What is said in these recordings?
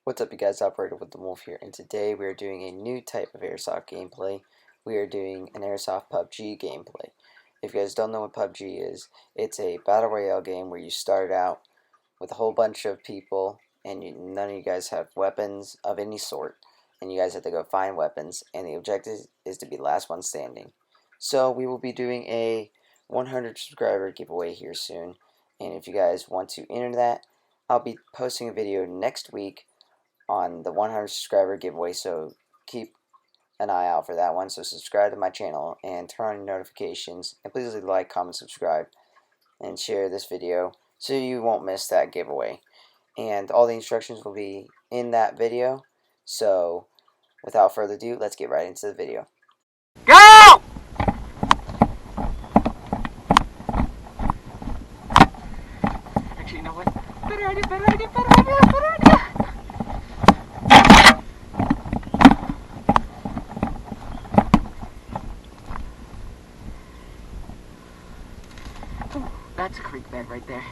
What's up, you guys? Operator with the Wolf here, and today we are doing a new type of Airsoft gameplay. We are doing an Airsoft PUBG gameplay. If you guys don't know what PUBG is, it's a battle royale game where you start out with a whole bunch of people, and none of you guys have weapons of any sort, and you guys have to go find weapons, and the objective is to be last one standing. So we will be doing a 100 subscriber giveaway here soon, and if you guys want to enter that, I'll be posting a video next week on the 100 subscriber giveaway, so keep an eye out for that one. So subscribe to my channel and turn on your notifications, and please like, comment, subscribe, and share this video so you won't miss that giveaway. And all the instructions will be in that video. So without further ado, let's get right into the video. Go! Actually, you know what? Better idea. Ooh, that's a creek bed right there.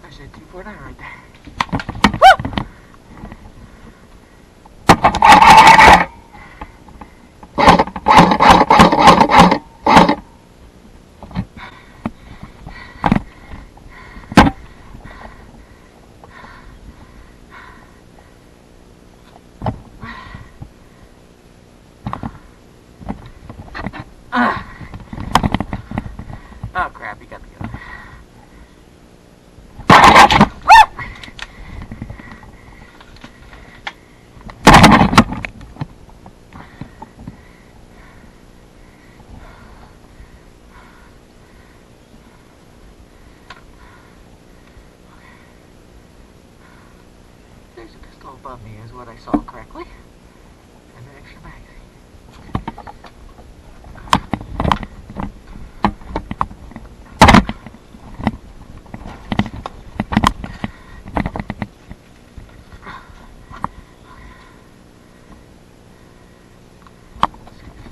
There's a 249 right there. Oh crap, you got the gun. There's a pistol above me, is what I saw correctly. And an extra magazine.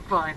Fine.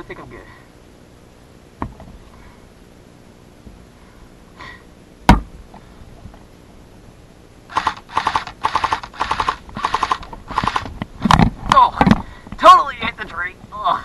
I think I'm good. Oh, totally hit the tree. Oh.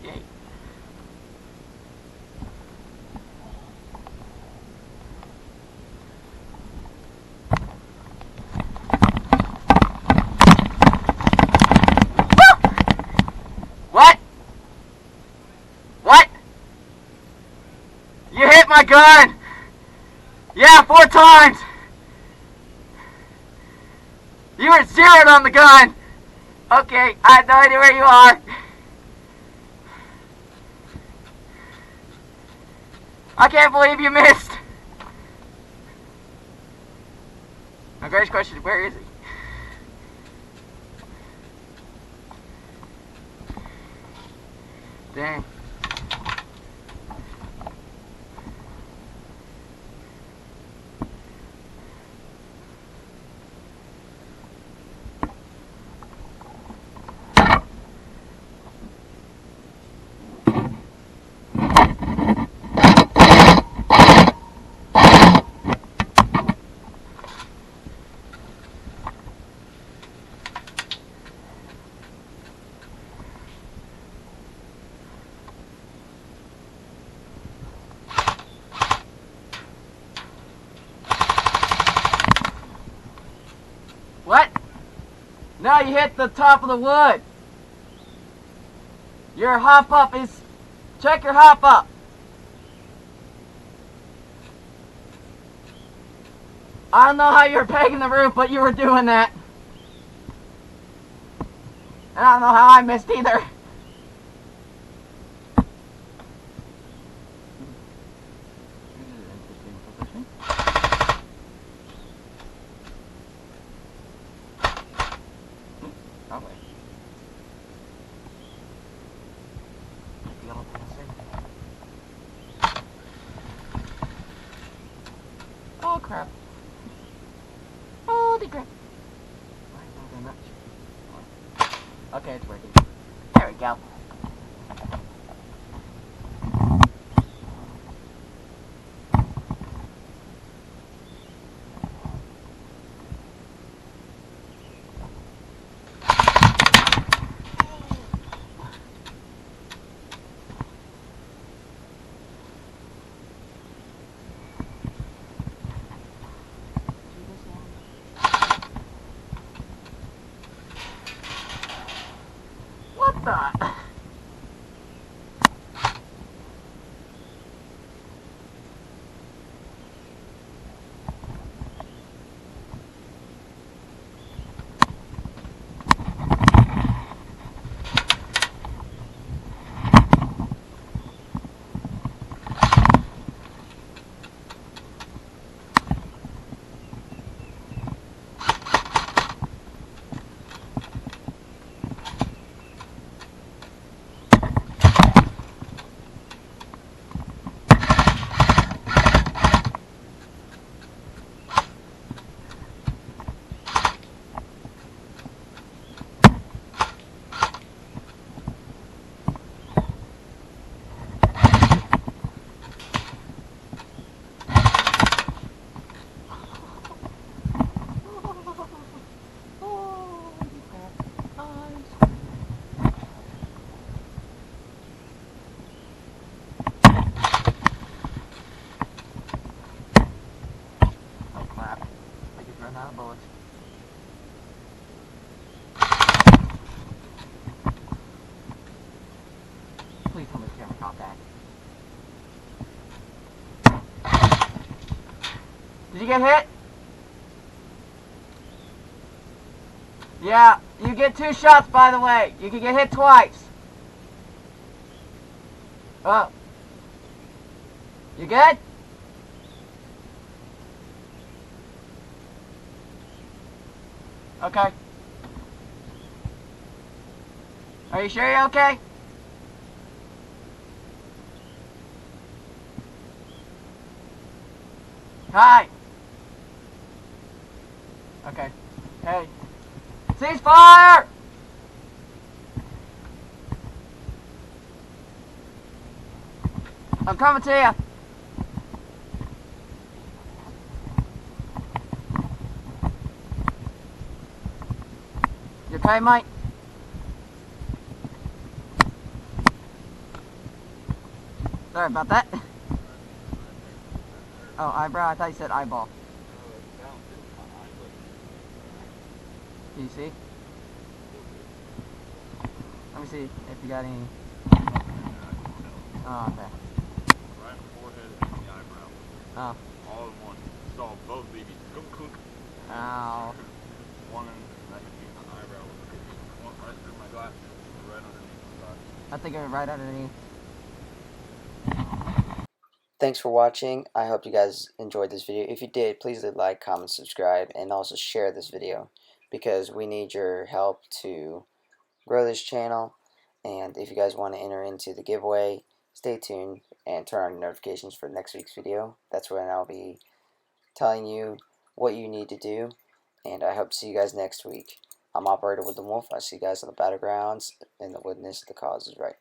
Yay. What? What? You hit my gun! Yeah, 4 times! You were zeroed on the gun! Okay, I have no idea where you are. I can't believe you missed! My greatest question is, where is he? Dang. What? No, you hit the top of the wood. Your hop up is... Check your hop up. I don't know how you were pegging the roof, but you were doing that. And I don't know how I missed either. Oh crap. Holy crap. Okay, it's working. There we go. What the? Out of bullets. Please tell me the camera caught that. Did you get hit? Yeah, you get 2 shots, by the way. You can get hit twice. Oh. You good? Okay. Are you sure you're okay? Hi. Okay. Hey. Ceasefire! I'm coming to you. You okay, Mike? Sorry about that. Oh, eyebrow? I thought you said eyeball. Can you see? Let me see if you got any. Oh, okay. Right in the forehead and the eyebrow. Oh. All in one. Saw both babies. Kunk, kunk. Ow. One in right between the eyebrow. One right through my glasses. Right underneath my glasses. I think it was right underneath. Thanks for watching. I hope you guys enjoyed this video. If you did, please leave a like, comment, subscribe, and also share this video because we need your help to grow this channel. And if you guys want to enter into the giveaway, stay tuned and turn on notifications for next week's video. That's when I'll be telling you what you need to do. And I hope to see you guys next week. I'm Operator with the Wolf. I see you guys on the battlegrounds in the witness. The cause is right.